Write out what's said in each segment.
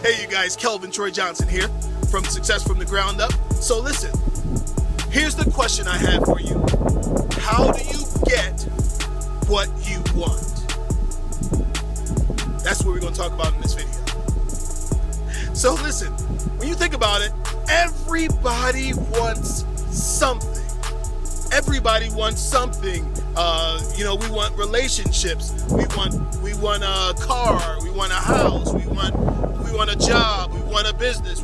Hey you guys, Kelvin Troy Johnson here from Success from the Ground Up. So listen, here's the question I have for you. How do you get what you want? That's what we're going to talk about in this video. So listen, when you think about it, everybody wants something. Everybody wants something. We want relationships. We want a car. We want a house. We want a job. We want a business.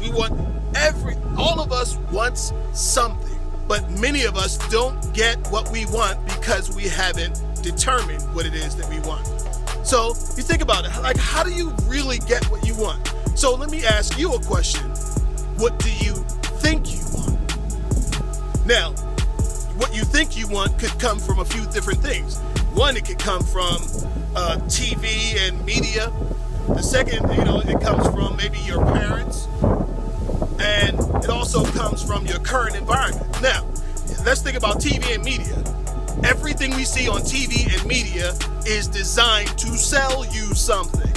All of us wants something. But many of us don't get what we want because we haven't determined what it is that we want. So you think about it, like, how do you really get what you want? So let me ask you a question. What do you think you want? Now, what you think you want could come from a few different things. One, it could come from TV and media. The second, it comes from maybe your parents. And it also comes from your current environment. Now, let's think about TV and media. Everything we see on TV and media is designed to sell you something.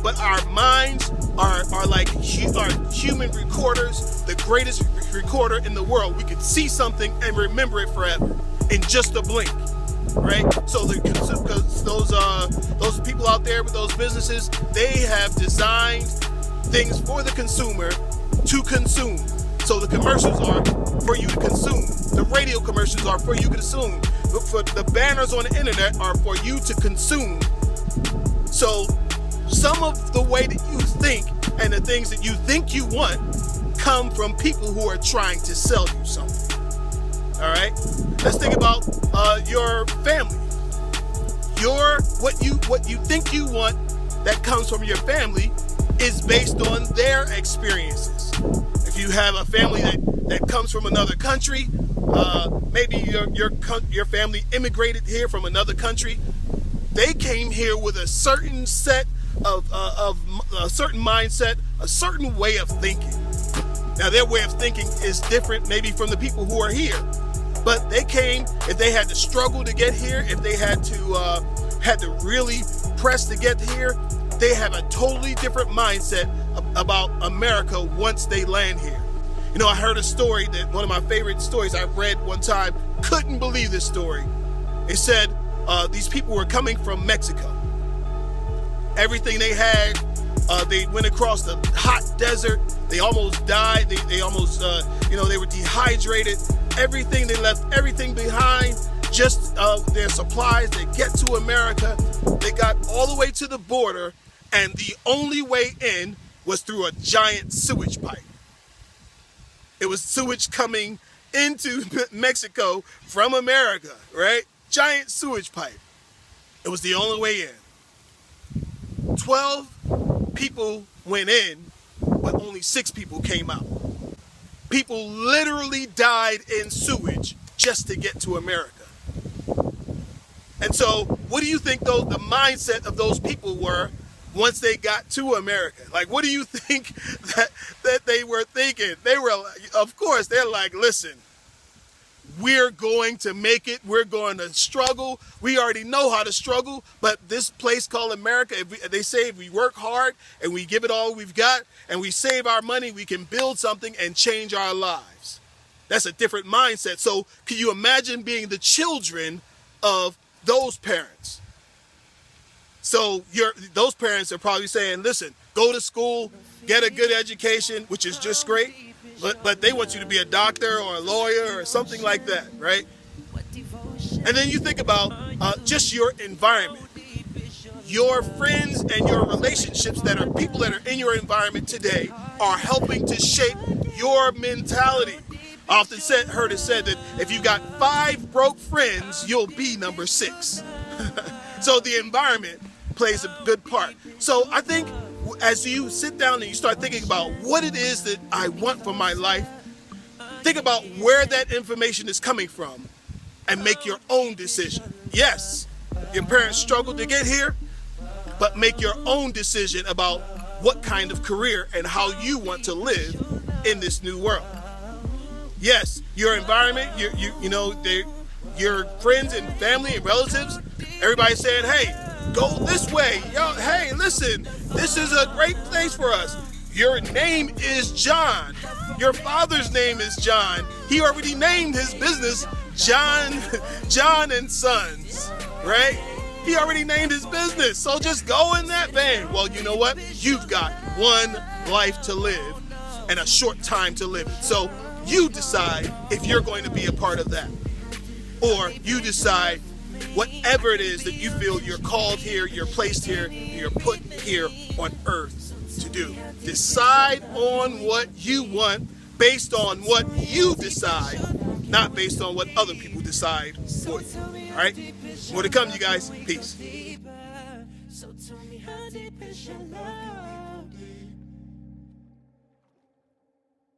But our minds are like our human recorders, the greatest recorder in the world. We can see something and remember it forever in just a blink, right? So those people out there with those businesses, they have designed things for the consumer to consume. So the commercials are for you to consume. The radio commercials are for you to consume. The banners on the internet are for you to consume. So some of the way that you think and the things that you think you want come from people who are trying to sell you something. All right? Let's think about your family. What you think you want that comes from your family is based on their experiences. If you have a family that comes from another country, maybe your family immigrated here from another country, they came here with a certain set of a certain mindset, a certain way of thinking. Now their way of thinking is different maybe from the people who are here, but they came, if they had to struggle to get here, if they had to really press to get here, they have a totally different mindset about America once they land here. I heard a story that one of my favorite stories I read one time, couldn't believe this story. It said these people were coming from Mexico. Everything they had, they went across the hot desert. They almost died. They almost, they were dehydrated. Everything, they left everything behind, just their supplies. They get to America. They got all the way to the border, and the only way in was through a giant sewage pipe. It was sewage coming into Mexico from America, right? Giant sewage pipe. It was the only way in. 12 people went in, but only 6 people came out. People literally died in sewage just to get to America. And so, what do you think the mindset of those people were once they got to America? Like, what do you think that they were thinking? They were, of course, they're like, listen, we're going to make it. We're going to struggle. We already know how to struggle, but this place called America, they say if we work hard and we give it all we've got and we save our money, we can build something and change our lives. That's a different mindset. So can you imagine being the children of those parents? So those parents are probably saying, listen, go to school, get a good education, which is just great. But they want you to be a doctor or a lawyer or something like that, right? And then you think about just your environment. Your friends and your relationships that are people that are in your environment today are helping to shape your mentality. I often heard it said that if you got 5 broke friends, you'll be number 6. So the environment plays a good part. So I think as you sit down and you start thinking about what it is that I want for my life, think about where that information is coming from and make your own decision. Yes, your parents struggled to get here, but make your own decision about what kind of career and how you want to live in this new world. Yes, your environment, your friends and family and relatives, everybody's saying, hey, Go this way. Yo, hey, listen, this is a great place for us. Your name is John. Your father's name is John. He already named his business John and Sons, right? He already named his business. So just go in that vein. Well, you know what? You've got one life to live and a short time to live it. So you decide if you're going to be a part of that. Or you decide whatever it is that you feel you're called here, you're placed here, you're put here on earth to do. Decide on what you want based on what you decide, not based on what other people decide for you. All right? More to come, you guys. Peace.